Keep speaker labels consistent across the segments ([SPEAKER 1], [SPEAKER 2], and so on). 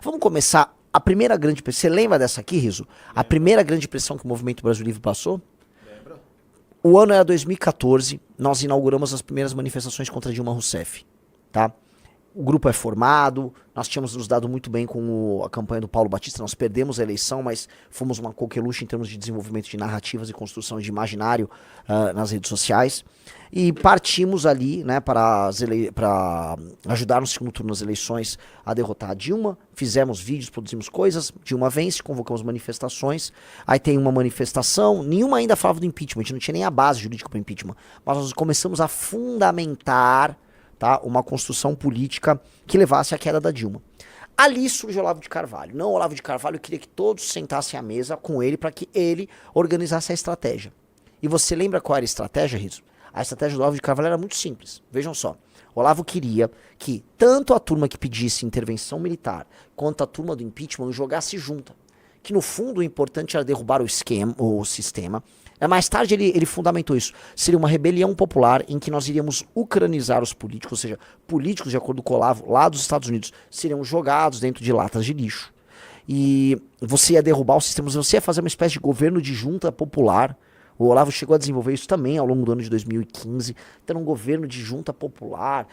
[SPEAKER 1] Vamos começar. A primeira grande pressão. Você lembra dessa aqui, Riso? A primeira grande pressão que o Movimento Brasil Livre passou?
[SPEAKER 2] Lembra?
[SPEAKER 1] O ano era 2014, nós inauguramos as primeiras manifestações contra Dilma Rousseff, tá? O grupo é formado, nós tínhamos nos dado muito bem com a campanha do Paulo Batista, nós perdemos a eleição, mas fomos uma coqueluche em termos de desenvolvimento de narrativas e construção de imaginário nas redes sociais. E partimos ali, né, para ajudar no segundo turno das eleições a derrotar a Dilma. Fizemos vídeos, produzimos coisas, Dilma vence, convocamos manifestações. Aí tem uma manifestação, nenhuma ainda falava do impeachment, a gente não tinha nem a base jurídica para o impeachment. Mas nós começamos a fundamentar, tá, uma construção política que levasse à queda da Dilma. Ali surge o Olavo de Carvalho. Não, o Olavo de Carvalho queria que todos sentassem à mesa com ele para que ele organizasse a estratégia. E você lembra qual era a estratégia, Riso? A estratégia do Olavo de Carvalho era muito simples. Vejam só. O Olavo queria que tanto a turma que pedisse intervenção militar quanto a turma do impeachment jogasse junta. Que no fundo o importante era derrubar o sistema. Mais tarde ele fundamentou isso. Seria uma rebelião popular em que nós iríamos ucranizar os políticos, ou seja, políticos, de acordo com o Olavo, lá dos Estados Unidos, seriam jogados dentro de latas de lixo. E você ia derrubar o sistema, você ia fazer uma espécie de governo de junta popular. O Olavo chegou a desenvolver isso também ao longo do ano de 2015. Então, um governo de junta popular,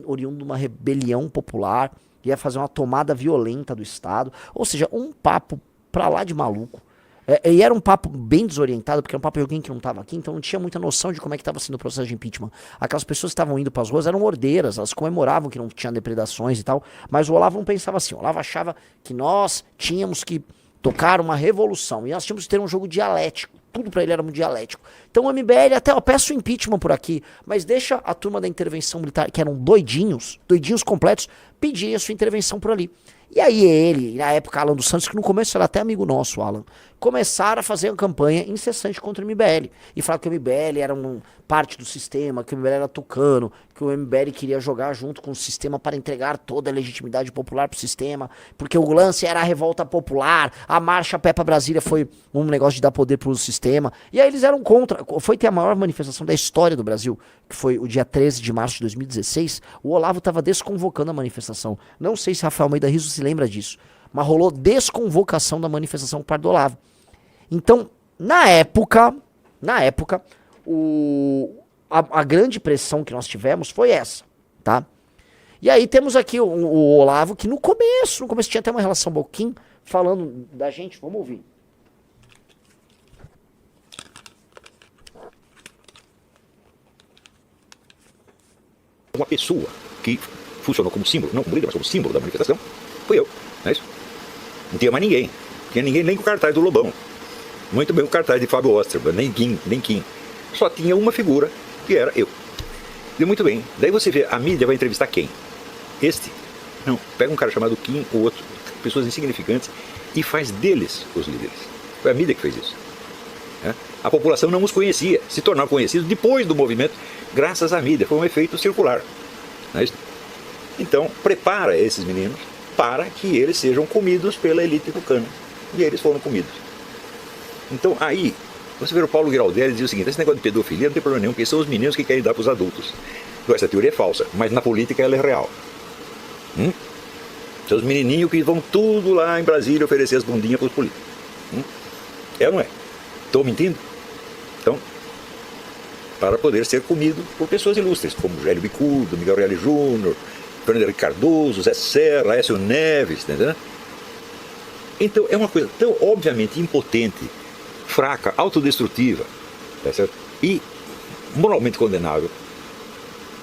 [SPEAKER 1] oriundo de uma rebelião popular, ia fazer uma tomada violenta do Estado. Ou seja, um papo pra lá de maluco. E era um papo bem desorientado, porque era um papo de alguém que não estava aqui, então não tinha muita noção de como é que estava sendo o processo de impeachment. Aquelas pessoas que estavam indo para as ruas eram ordeiras, elas comemoravam que não tinha depredações e tal, mas o Olavo não pensava assim. O Olavo achava que nós tínhamos que tocar uma revolução, e nós tínhamos que ter um jogo dialético. Tudo pra ele era muito dialético. Então o MBL até, ó, peço impeachment por aqui, mas deixa a turma da intervenção militar, que eram doidinhos completos, pedirem a sua intervenção por ali. E aí ele, na época, Alan dos Santos, que no começo era até amigo nosso, Alan, começaram a fazer uma campanha incessante contra o MBL. E falaram que o MBL era parte do sistema, que o MBL era tucano, que o MBL queria jogar junto com o sistema para entregar toda a legitimidade popular pro sistema, porque o lance era a revolta popular, a marcha a pé pra Brasília foi um negócio de dar poder pro sistema. E aí eles eram contra. Foi ter a maior manifestação da história do Brasil, que foi o dia 13 de março de 2016. O Olavo estava desconvocando a manifestação. Não sei se Rafael Almeida Rizzo se lembra disso, mas rolou desconvocação da manifestação por parte do Olavo. Então, na época, a grande pressão que nós tivemos foi essa, tá? E aí temos aqui o Olavo, que no começo tinha até uma relação boquinha, falando da gente, vamos ouvir.
[SPEAKER 3] Uma pessoa que funcionou como símbolo, não como líder, mas como símbolo da manifestação, foi eu, não é isso? Não tinha mais ninguém. Não tinha ninguém nem com o cartaz do Lobão. Muito bem o cartaz de Fábio Osterman, nem Kim. Só tinha uma figura, que era eu. Deu muito bem. Daí você vê, a mídia vai entrevistar quem? Este? Não, pega um cara chamado Kim ou outro, pessoas insignificantes, e faz deles os líderes. Foi a mídia que fez isso. A população não os conhecia, se tornaram conhecidos depois do movimento, graças à mídia. Foi um efeito circular. Não é isso? Então, prepara esses meninos para que eles sejam comidos pela elite tucana. E eles foram comidos. Então, aí, você vê o Paulo Giraldelli dizer o seguinte: esse negócio de pedofilia não tem problema nenhum, porque são os meninos que querem dar para os adultos. Então, essa teoria é falsa, mas na política ela é real. São os menininhos que vão tudo lá em Brasília oferecer as bundinhas para os políticos. É ou não é? Estou mentindo? Então, para poder ser comido por pessoas ilustres, como Hélio Bicudo, Miguel Reale Júnior, Fernando Henrique Cardoso, Zé Serra, Aécio Neves, entendeu? Então é uma coisa tão obviamente impotente, fraca, autodestrutiva, tá certo? E moralmente condenável,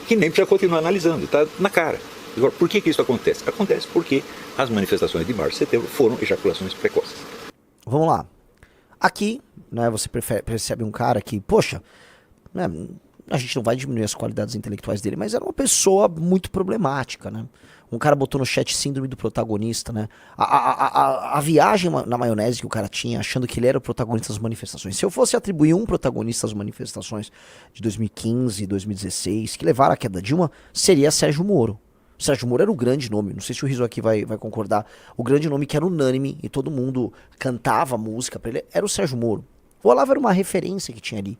[SPEAKER 3] que nem precisa continuar analisando, está na cara. Agora, por que isso acontece? Acontece porque as manifestações de março e setembro foram ejaculações precoces.
[SPEAKER 1] Vamos lá. Aqui, né, você percebe um cara que, poxa, né, a gente não vai diminuir as qualidades intelectuais dele, mas era uma pessoa muito problemática, né? Um cara botou no chat síndrome do protagonista, né? A viagem na maionese que o cara tinha, achando que ele era o protagonista das manifestações. Se eu fosse atribuir um protagonista às manifestações de 2015 e 2016, que levaram à queda da Dilma, seria Sérgio Moro. O Sérgio Moro era o grande nome, não sei se o Rizzo aqui vai concordar, o grande nome que era unânime e todo mundo cantava música pra ele, era o Sérgio Moro. O Olavo era uma referência que tinha ali.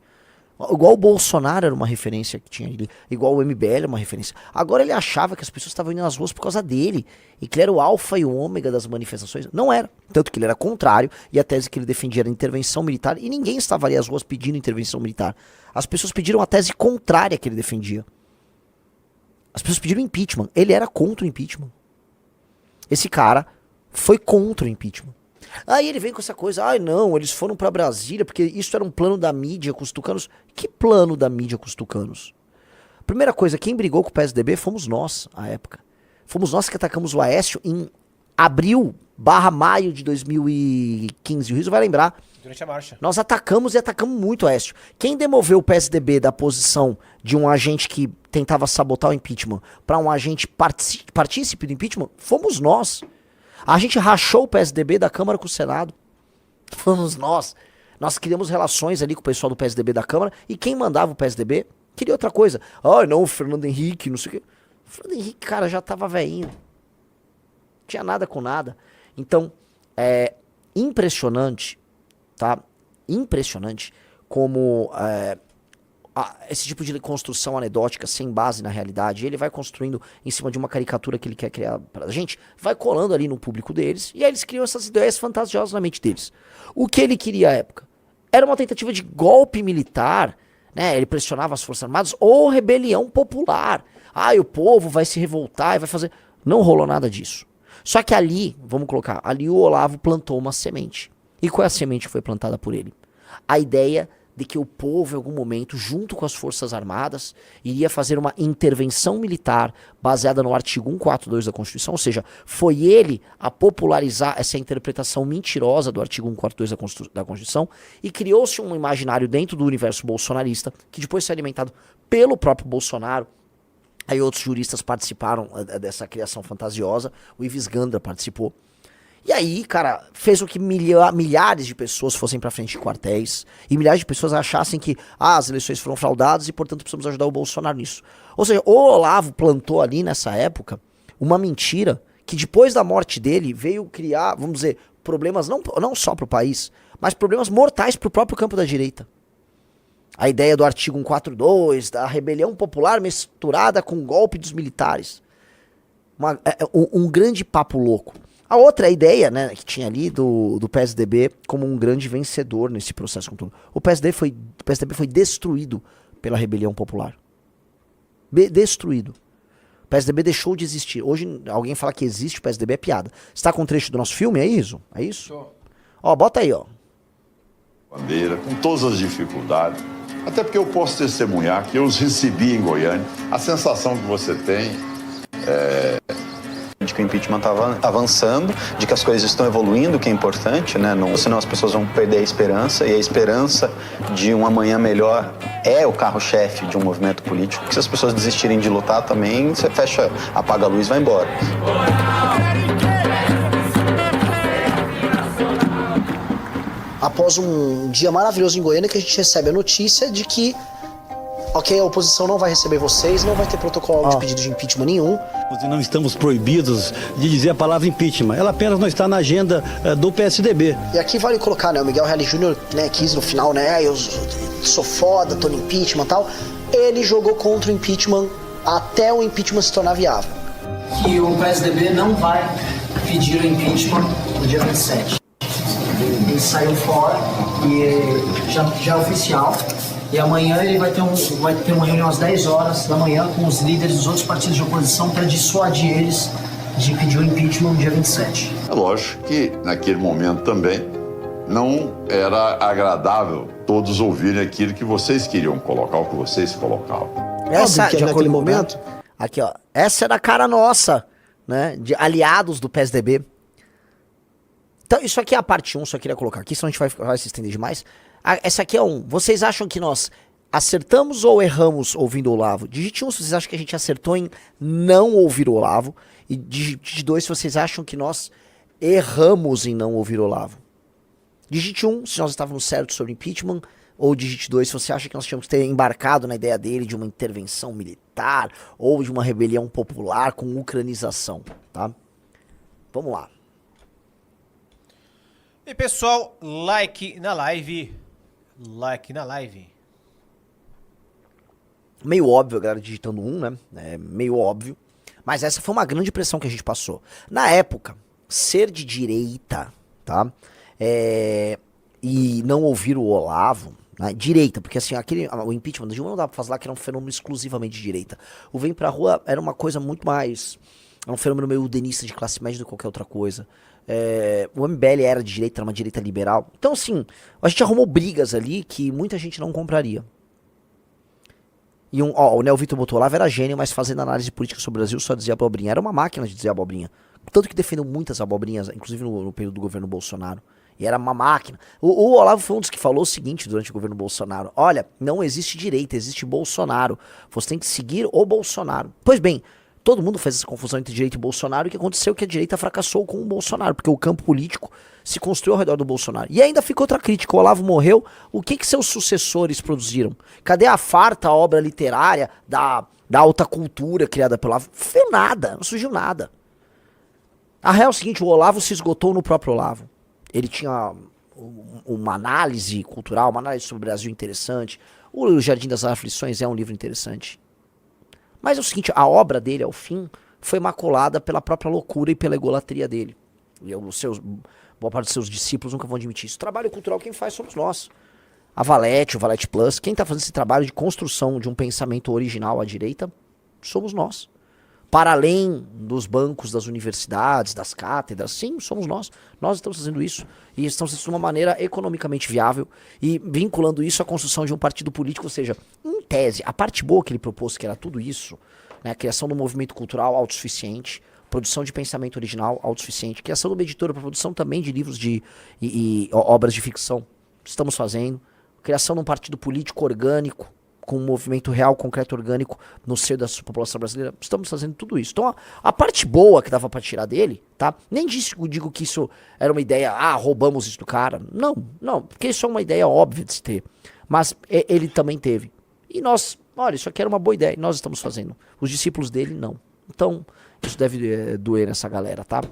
[SPEAKER 1] Igual o Bolsonaro era uma referência que tinha ali. Igual o MBL era uma referência. Agora ele achava que as pessoas estavam indo nas ruas por causa dele. E que ele era o alfa e o ômega das manifestações. Não era. Tanto que ele era contrário. E a tese que ele defendia era intervenção militar. E ninguém estava ali às ruas pedindo intervenção militar. As pessoas pediram a tese contrária que ele defendia. As pessoas pediram impeachment. Ele era contra o impeachment. Esse cara foi contra o impeachment. Aí ele vem com essa coisa, ai não, eles foram pra Brasília porque isso era um plano da mídia com os tucanos. Que plano da mídia com os tucanos? Primeira coisa, quem brigou com o PSDB fomos nós, à época. Fomos nós que atacamos o Aécio em abril/maio de 2015. O Rizzo vai lembrar.
[SPEAKER 2] Durante a marcha.
[SPEAKER 1] Nós atacamos e atacamos muito o Aécio. Quem demoveu o PSDB da posição de um agente que tentava sabotar o impeachment para um agente partícipe do impeachment, fomos nós. A gente rachou o PSDB da Câmara com o Senado. Fomos nós. Nós criamos relações ali com o pessoal do PSDB da Câmara. E quem mandava o PSDB queria outra coisa. Ah, não, o Fernando Henrique, não sei o quê. O Fernando Henrique, cara, já tava velhinho. Não tinha nada com nada. Então, é impressionante, tá? Impressionante como esse tipo de construção anedótica sem base na realidade, ele vai construindo em cima de uma caricatura que ele quer criar pra gente, vai colando ali no público deles, e aí eles criam essas ideias fantasiosas na mente deles. O que ele queria à época? Era uma tentativa de golpe militar, né? Ele pressionava as Forças Armadas, ou rebelião popular. Ah, e o povo vai se revoltar e vai fazer... Não rolou nada disso. Só que ali, vamos colocar, ali o Olavo plantou uma semente. E qual é a semente que foi plantada por ele? A ideia de que o povo, em algum momento, junto com as Forças Armadas, iria fazer uma intervenção militar baseada no artigo 142 da Constituição, ou seja, foi ele a popularizar essa interpretação mentirosa do artigo 142 da Constituição, e criou-se um imaginário dentro do universo bolsonarista, que depois foi alimentado pelo próprio Bolsonaro. Aí outros juristas participaram dessa criação fantasiosa, o Ives Gandra participou. E aí, cara, fez com que milhares de pessoas fossem pra frente de quartéis e milhares de pessoas achassem que as eleições foram fraudadas e, portanto, precisamos ajudar o Bolsonaro nisso. Ou seja, o Olavo plantou ali nessa época uma mentira que depois da morte dele veio criar, vamos dizer, problemas não só pro país, mas problemas mortais pro próprio campo da direita. A ideia do artigo 142, da rebelião popular misturada com o golpe dos militares. Um grande papo louco. A outra ideia, né, que tinha ali do PSDB como um grande vencedor nesse processo com tudo. O PSDB foi destruído pela rebelião popular. Destruído. O PSDB deixou de existir. Hoje, alguém fala que existe o PSDB é piada. Você tá com um trecho do nosso filme, é isso? É isso?
[SPEAKER 2] Tô.
[SPEAKER 1] Ó, bota aí, ó.
[SPEAKER 4] Bandeira, com todas as dificuldades. Até porque eu posso testemunhar que eu os recebi em Goiânia. A sensação que você tem
[SPEAKER 5] de que o impeachment estava avançando, de que as coisas estão evoluindo, que é importante, né? Senão as pessoas vão perder a esperança, e a esperança de um amanhã melhor é o carro-chefe de um movimento político, que se as pessoas desistirem de lutar também, você fecha, apaga a luz e vai embora.
[SPEAKER 6] Após um dia maravilhoso em Goiânia, que a gente recebe a notícia de que ok, a oposição não vai receber vocês, não vai ter protocolo de pedido de impeachment nenhum.
[SPEAKER 7] Não estamos proibidos de dizer a palavra impeachment. Ela apenas não está na agenda do PSDB.
[SPEAKER 6] E aqui vale colocar, né, o Miguel Reale Júnior, né, quis no final, né, eu sou foda, tô no impeachment e tal. Ele jogou contra o impeachment até o impeachment se tornar viável.
[SPEAKER 8] Que o PSDB não vai pedir o impeachment no dia 27. Ele saiu fora e já é oficial. E amanhã ele vai ter uma reunião às 10 horas da manhã com os líderes dos outros partidos de oposição para dissuadir eles de pedir o impeachment no dia 27.
[SPEAKER 4] É lógico que naquele momento também não era agradável todos ouvirem aquilo que vocês queriam colocar, o que vocês colocavam.
[SPEAKER 1] Essa,
[SPEAKER 6] que naquele momento...
[SPEAKER 1] Aqui, ó. Essa era a cara nossa, né? De aliados do PSDB. Então, isso aqui é a parte 1, só queria colocar aqui, senão a gente vai se estender demais. Essa aqui é 1. Vocês acham que nós acertamos ou erramos ouvindo o Olavo? Digite 1 se vocês acham que a gente acertou em não ouvir o Olavo. E digite 2 se vocês acham que nós erramos em não ouvir o Olavo. Digite 1 se nós estávamos certos sobre impeachment. Ou digite 2 se você acha que nós tínhamos que ter embarcado na ideia dele de uma intervenção militar ou de uma rebelião popular com ucranização, tá? Vamos lá.
[SPEAKER 2] E pessoal, like na live. Like na live.
[SPEAKER 1] Meio óbvio, a galera digitando né? É meio óbvio. Mas essa foi uma grande pressão que a gente passou. Na época, ser de direita, tá? E não ouvir o Olavo, né? Direita, porque assim, o impeachment da Dilma não dá pra fazer lá que era um fenômeno exclusivamente de direita. O Vem Pra Rua era uma coisa muito mais... Era um fenômeno meio udenista de classe média do que qualquer outra coisa. O MBL era de direita, era uma direita liberal. Então assim, a gente arrumou brigas ali que muita gente não compraria. E o Neo Vitor botou lá, era gênio, mas fazendo análise política sobre o Brasil só dizia abobrinha. Era uma máquina de dizer abobrinha. Tanto que defendeu muitas abobrinhas, inclusive no período do governo Bolsonaro. E era uma máquina. O Olavo foi um dos que falou o seguinte durante o governo Bolsonaro. Olha, não existe direita, existe Bolsonaro. Você tem que seguir o Bolsonaro. Pois bem, todo mundo fez essa confusão entre direita e Bolsonaro. E o que aconteceu é que a direita fracassou com o Bolsonaro. Porque o campo político se construiu ao redor do Bolsonaro. E ainda ficou outra crítica. O Olavo morreu. O que seus sucessores produziram? Cadê a farta obra literária da alta cultura criada pelo Olavo? Não fez nada. Não surgiu nada. A real é o seguinte, o Olavo se esgotou no próprio Olavo. Ele tinha uma análise cultural, uma análise sobre o Brasil interessante. O Jardim das Aflições é um livro interessante. Mas é o seguinte, a obra dele, ao fim, foi maculada pela própria loucura e pela egolatria dele. E boa parte dos seus discípulos nunca vão admitir isso. Trabalho cultural quem faz somos nós. A Valete, o Valete Plus, quem está fazendo esse trabalho de construção de um pensamento original à direita, somos nós. Para além dos bancos das universidades, das cátedras, sim, somos nós. Nós estamos fazendo isso. E estamos fazendo isso de uma maneira economicamente viável e vinculando isso à construção de um partido político. Ou seja, em tese, a parte boa que ele propôs, que era tudo isso, né, a criação do movimento cultural autossuficiente, produção de pensamento original autossuficiente, criação de uma editora para produção também de livros e obras de ficção. Estamos fazendo. Criação de um partido político orgânico, com um movimento real, concreto, orgânico no seio da população brasileira. Estamos fazendo tudo isso. Então, a parte boa que dava pra tirar dele, tá? Nem digo que isso era uma ideia, roubamos isso do cara. Não, porque isso é uma ideia óbvia de se ter. Mas ele também teve. E nós, olha, isso aqui era uma boa ideia, e nós estamos fazendo. Os discípulos dele, não. Então, isso deve doer nessa galera, tá?